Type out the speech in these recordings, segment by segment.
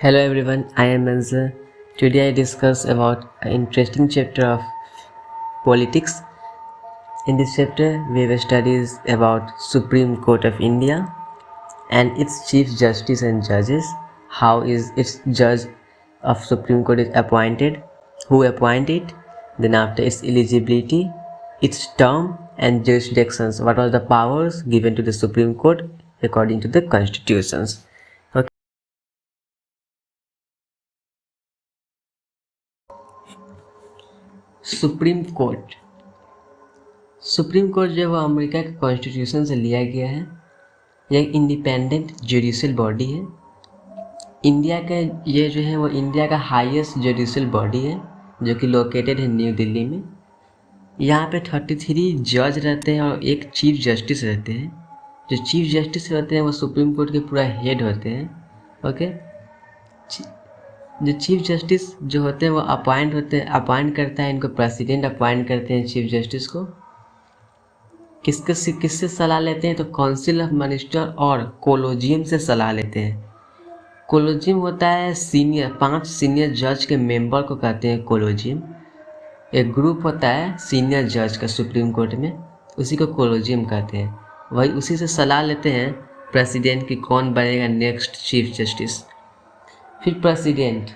Hello everyone, I am Manzar. Today I discuss about an interesting chapter of politics. In this chapter, we have studies about Supreme Court of India and its Chief Justice and judges. How is its judge of Supreme Court is appointed? Who appoint it? Then after its eligibility, its term and jurisdictions. What are the powers given to the Supreme Court according to the constitutions? Supreme court जो है वो America के constitution से लिया गया है। यह एक इंडिपेंडेंट जुडिशियल बॉडी है। इंडिया का ये जो है वो इंडिया का हाईएस्ट जुडिशियल बॉडी है जो कि लोकेटेड है न्यू दिल्ली में। यहाँ पे 33 जज रहते हैं और एक चीफ जस्टिस रहते हैं। जो चीफ जस्टिस रहते हैं वो सुप्रीम कोर्ट के पूरा हेड होते हैं। ओके, जो चीफ जस्टिस जो होते हैं वो अपॉइंट करता है इनको प्रेसिडेंट अपॉइंट करते हैं चीफ जस्टिस को। किससे सलाह लेते हैं तो काउंसिल ऑफ मिनिस्टर और कोलोजियम से सलाह लेते हैं। कोलोजियम होता है सीनियर 5 सीनियर जज के मेंबर को कहते हैं कोलोजियम। एक ग्रुप होता है सीनियर जज का सुप्रीम कोर्ट में, उसी को कोलोजियम कहते हैं। वही उसी से सलाह लेते हैं प्रेसिडेंट की कौन बनेगा नेक्स्ट चीफ जस्टिस। फिर president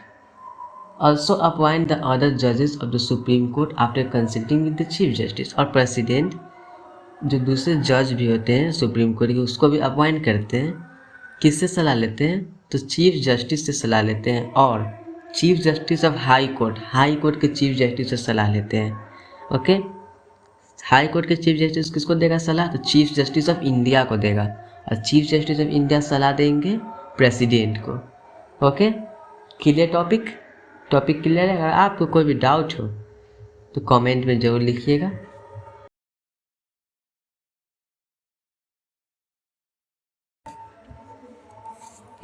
also appoint the other जजेस of the supreme court after consulting with the chief justice. और प्रेसिडेंट जो दूसरे जज भी होते हैं सुप्रीम कोर्ट के उसको भी अपॉइंट करते हैं। किससे सलाह लेते हैं तो चीफ जस्टिस से सलाह लेते हैं और chief justice of high court के चीफ जस्टिस से सलाह लेते हैं। ओके, हाई कोर्ट के चीफ जस्टिस किसको देगा सलाह तो चीफ जस्टिस ऑफ इंडिया को देगा और चीफ जस्टिस ऑफ इंडिया सलाह देंगे प्रेसिडेंट को। ओके, क्लियर टॉपिक क्लियर है। अगर आपको कोई भी डाउट हो तो कमेंट में ज़रूर लिखिएगा।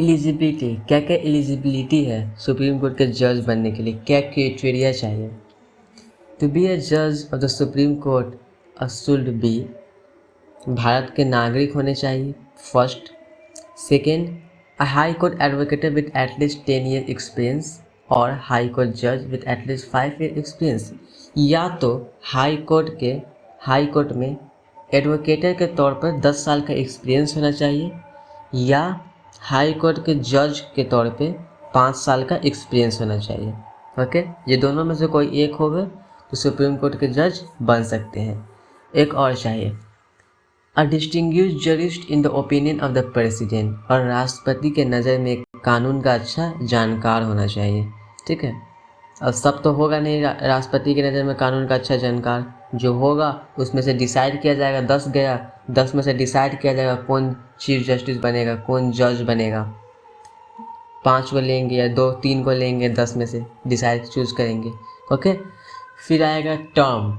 एलिजिबिलिटी, क्या क्या एलिजिबिलिटी है सुप्रीम कोर्ट के जज बनने के लिए, क्या क्राइटेरिया चाहिए। टू बी ए जज of the supreme court should be Bharat के नागरिक होने चाहिए first. Second, a high court advocate with at least 10 year experience और हाई कोर्ट जज विद एटलीस्ट 5 ईयर एक्सपीरियंस। या तो हाई कोर्ट में एडवोकेटर के तौर पर 10 साल का एक्सपीरियंस होना चाहिए या हाई कोर्ट के जज के तौर पे 5 साल का एक्सपीरियंस होना चाहिए। ओके, ये दोनों में से कोई एक होगा तो सुप्रीम कोर्ट के जज बन सकते हैं। एक और चाहिए, a distinguished jurist in the opinion of the president, और राष्ट्रपति के नज़र में कानून का अच्छा जानकार होना चाहिए। ठीक है, अब सब तो होगा नहीं राष्ट्रपति की नज़र में कानून का अच्छा जानकार। जो होगा उसमें से डिसाइड किया जाएगा, 10 गया 10 में से डिसाइड किया जाएगा कौन चीफ जस्टिस बनेगा, कौन जज बनेगा। 5 को लेंगे या 2-3 को लेंगे, 10 में से डिसाइड चूज़ करेंगे। ओके, फिर आएगा टर्म,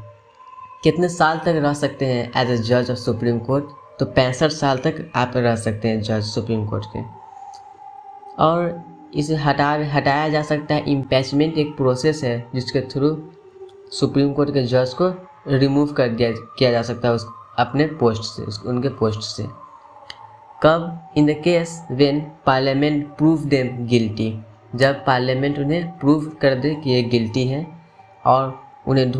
कितने साल तक रह सकते हैं एज ए जज ऑफ सुप्रीम कोर्ट तो 65 साल तक आप रह सकते हैं जज सुप्रीम कोर्ट के। और इसे हटाया जा सकता है। इम्पीचमेंट एक प्रोसेस है जिसके थ्रू सुप्रीम कोर्ट के जज को रिमूव किया जा सकता है अपने पोस्ट से, उनके पोस्ट से। कब, in the case when parliament prove them guilty, जब पार्लियामेंट उन्हें प्रूव कर दे कि ये गिल्टी है और उन्हें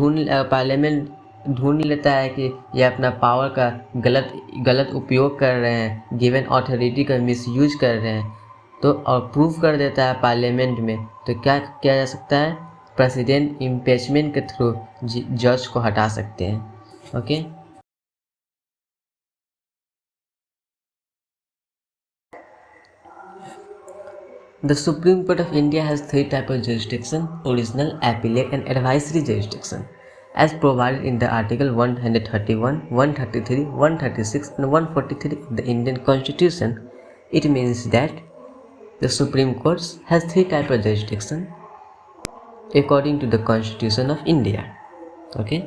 पार्लियामेंट ढूंढ लेता है कि ये अपना पावर का गलत उपयोग कर रहे हैं, गिवन अथॉरिटी का मिसयूज कर रहे हैं, तो और प्रूव कर देता है पार्लियामेंट में, तो क्या किया जा सकता है, प्रेसिडेंट इम्पीचमेंट के थ्रू जज को हटा सकते हैं। Okay, The Supreme Court of India has 3 types of jurisdiction: original, appellate and advisory jurisdiction, as provided in the Article 131, 133, 136 and 143 of the Indian Constitution. It means that the Supreme Court has 3 types of jurisdiction according to the Constitution of India. Okay,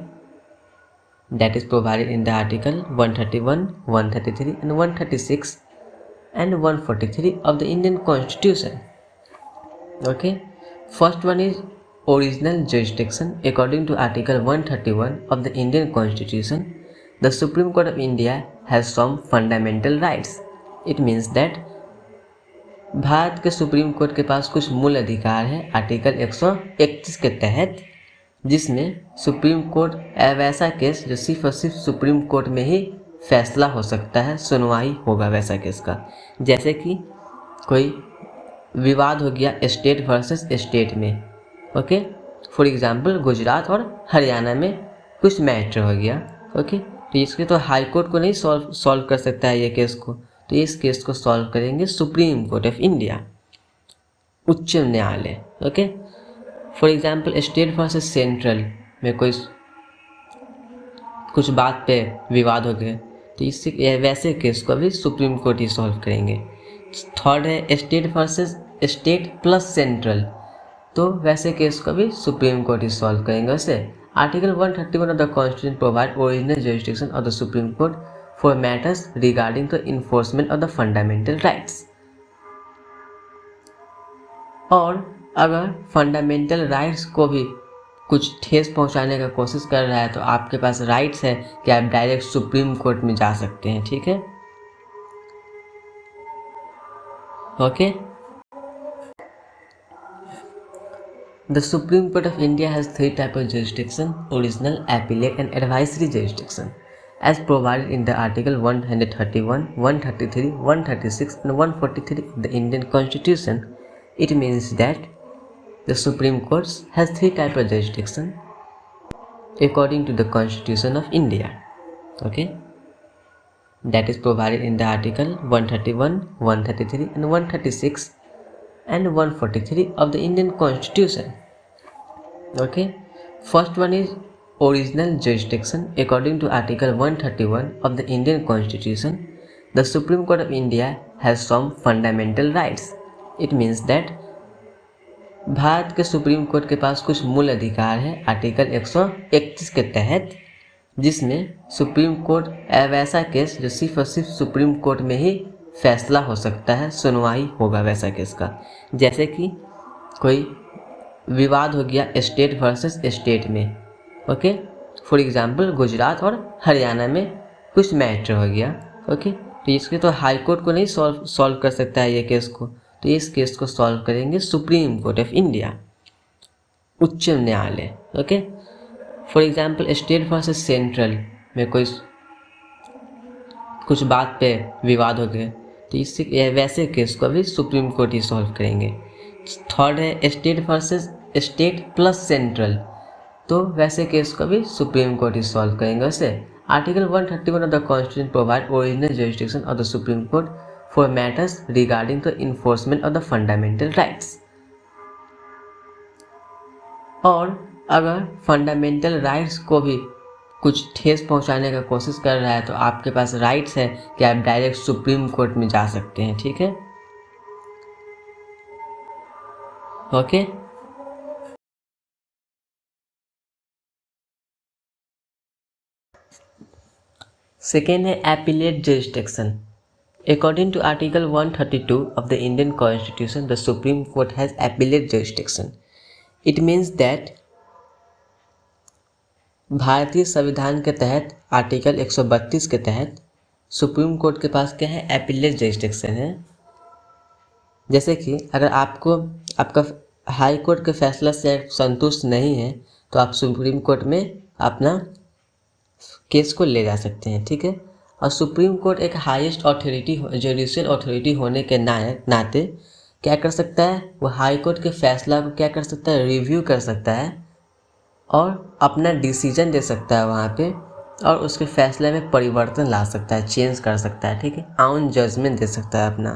that is provided in the Article 131, 133 and 136 and 143 of the Indian Constitution. Okay, first one is original jurisdiction. According to Article 131 of the Indian Constitution, the Supreme Court of India has some fundamental rights. It means that Bharat के supreme court के पास कुछ मूल अधिकार है article 131 के तहत, जिसमें supreme court वैसा केस जो सिर्फ और सिर्फ सुप्रीम कोर्ट में ही फैसला हो सकता है, सुनवाई होगा वैसा केस का। जैसे कि कोई विवाद हो गया स्टेट वर्सेस स्टेट में, ओके, फॉर एग्जांपल गुजरात और हरियाणा में कुछ मैटर हो गया, ओके, तो इसके तो हाई कोर्ट को नहीं सॉल्व कर सकता है ये केस को, तो इस केस को सॉल्व करेंगे सुप्रीम कोर्ट ऑफ इंडिया, उच्च न्यायालय, okay. For example state versus central में कोई कुछ बात पे विवाद हो गए, तो इससे वैसे केस को भी सुप्रीम कोर्ट ही सॉल्व करेंगे। थर्ड है state versus state plus central, तो वैसे केस को भी सुप्रीम कोर्ट ही सॉल्व करेंगे। वैसे article 131 of the constitution provide original jurisdiction of the supreme court for matters regarding the enforcement of the fundamental rights. और अगर फंडामेंटल राइट्स को भी कुछ ठेस पहुंचाने का कोशिश कर रहा है तो आपके पास राइट्स है कि आप डायरेक्ट सुप्रीम कोर्ट में जा सकते हैं, ठीक है, okay. The Supreme Court of India has three types of jurisdiction: original, appellate and advisory jurisdiction, as provided in the Article 131, 133, 136 and 143 of the Indian Constitution. It means that the Supreme Court has three types of jurisdiction according to the Constitution of India, okay, that is provided in the Article 131, 133 and 136 and 143 of the Indian Constitution, okay. First one is original jurisdiction. According to Article 131 of the Indian Constitution, the Supreme Court of India has some fundamental rights. It means that Bharat के supreme court के पास कुछ मूल अधिकार है article 131 के तहत, जिसमें supreme court वैसा केस जो सिर्फ और सिर्फ सुप्रीम कोर्ट में ही फैसला हो सकता है, सुनवाई होगा वैसा केस का। जैसे कि कोई विवाद हो गया स्टेट वर्सेस स्टेट में, ओके, फॉर एग्जांपल गुजरात और हरियाणा में कुछ मैटर हो गया, ओके, तो इसके तो हाई कोर्ट को नहीं सॉल्व कर सकता है ये केस को, तो इस केस को सॉल्व करेंगे सुप्रीम कोर्ट ऑफ इंडिया, उच्च न्यायालय, okay. For example state versus central में कोई कुछ बात पे विवाद हो गए, तो इससे वैसे केस को भी सुप्रीम कोर्ट ही सॉल्व करेंगे। थर्ड है state versus state plus central, तो वैसे केस को भी सुप्रीम कोर्ट ही सॉल्व करेंगे। वैसे article 131 of the constitution provide original jurisdiction of the supreme court for matters regarding the enforcement of the fundamental rights. और अगर फंडामेंटल राइट्स को भी कुछ ठेस पहुंचाने का कोशिश कर रहा है तो आपके पास राइट्स है कि आप डायरेक्ट सुप्रीम कोर्ट में जा सकते हैं, ठीक है, ओके। सेकेंड है appellate jurisdiction. According to Article 132 of the Indian Constitution, the Supreme Court has appellate jurisdiction. It means that भारतीय संविधान के तहत आर्टिकल 132 के तहत सुप्रीम कोर्ट के पास क्या है, एपिलेट जुरिस्डिक्शन है। जैसे कि अगर आपका हाई कोर्ट के फैसला से संतुष्ट नहीं है तो आप सुप्रीम कोर्ट में अपना केस को ले जा सकते हैं, ठीक है। और सुप्रीम कोर्ट एक हाईएस्ट अथॉरिटी, जुडिशियल अथॉरिटी होने के नाते क्या कर सकता है, वो हाई कोर्ट के फैसला को क्या कर सकता है, रिव्यू कर सकता है और अपना डिसीजन दे सकता है वहाँ पे, और उसके फैसले में परिवर्तन ला सकता है, चेंज कर सकता है, ठीक है, ऑन जजमेंट दे सकता है अपना।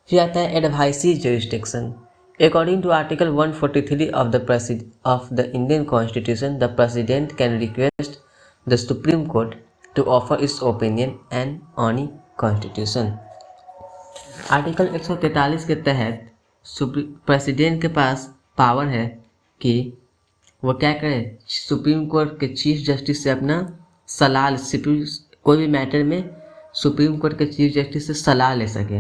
फिर आता है advisory jurisdiction. According to article 143 of the Indian constitution, the president can request the supreme court to offer its opinion and on constitution। Article 143 के तहत प्रेसिडेंट के पास पावर है कि वो क्या करे, सुप्रीम कोर्ट के चीफ जस्टिस से अपना सलाह, कोई भी मैटर में सुप्रीम कोर्ट के चीफ जस्टिस से सलाह ले सके।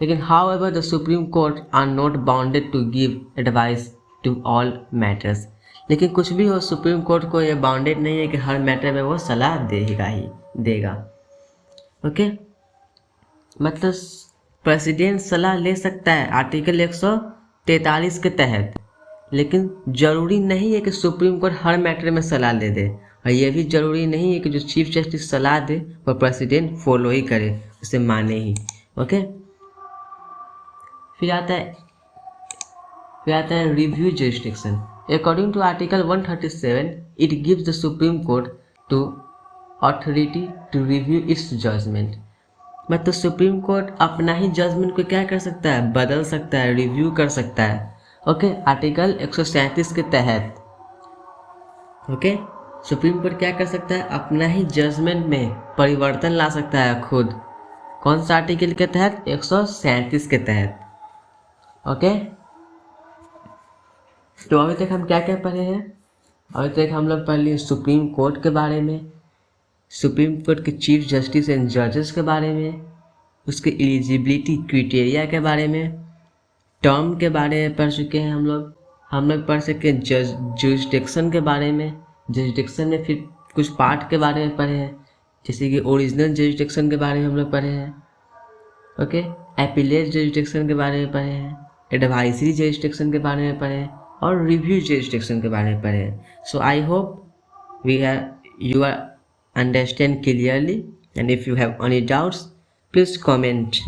लेकिन however the supreme court are not bounded to give advice to all matters. लेकिन कुछ भी हो, सुप्रीम कोर्ट को ये बाउंडेड नहीं है कि हर मैटर में वो सलाह देगा ही देगा, ओके। मतलब प्रेसिडेंट सलाह ले सकता है आर्टिकल 143 के तहत, लेकिन ज़रूरी नहीं है कि सुप्रीम कोर्ट हर मैटर में सलाह ले दे, और ये भी ज़रूरी नहीं है कि जो चीफ जस्टिस सलाह दे वो प्रेसिडेंट फॉलो ही करे, उसे माने ही। ओके, फिर आता है review jurisdiction. According to article 137 it gives the supreme court to authority to review its judgment. मतलब सुप्रीम कोर्ट अपना ही जजमेंट को क्या कर सकता है, बदल सकता है, रिव्यू कर सकता है। ओके, आर्टिकल 137 के तहत ओके सुप्रीम कोर्ट क्या कर सकता है, अपना ही जजमेंट में परिवर्तन ला सकता है खुद। कौन सा आर्टिकल के तहत, 137 के तहत। ओके, तो अभी तक हम क्या क्या पढ़े हैं, अभी तक हम लोग पढ़ लिए सुप्रीम कोर्ट के बारे में, सुप्रीम कोर्ट के चीफ जस्टिस एंड जजेस के बारे में, उसके एलिजिबिलिटी क्राइटेरिया के बारे में, टर्म के बारे में पढ़ चुके हैं हम लोग पढ़ सके जुरिस्डिक्शन के बारे में, जुरिस्डिक्शन में फिर कुछ पार्ट के बारे में पढ़े हैं, जैसे कि ओरिजिनल जुरिस्डिक्शन के बारे में हम लोग पढ़े हैं। ओके, एपीलेट जुरिस्डिक्शन के बारे में पढ़े हैं, एडवाइजरी जुरिस्डिक्शन के बारे में पढ़े हैं, और रिव्यू जुरिस्डिक्शन के बारे में पढ़े हैं। So I hope you are understand clearly, and if you have any doubts please comment.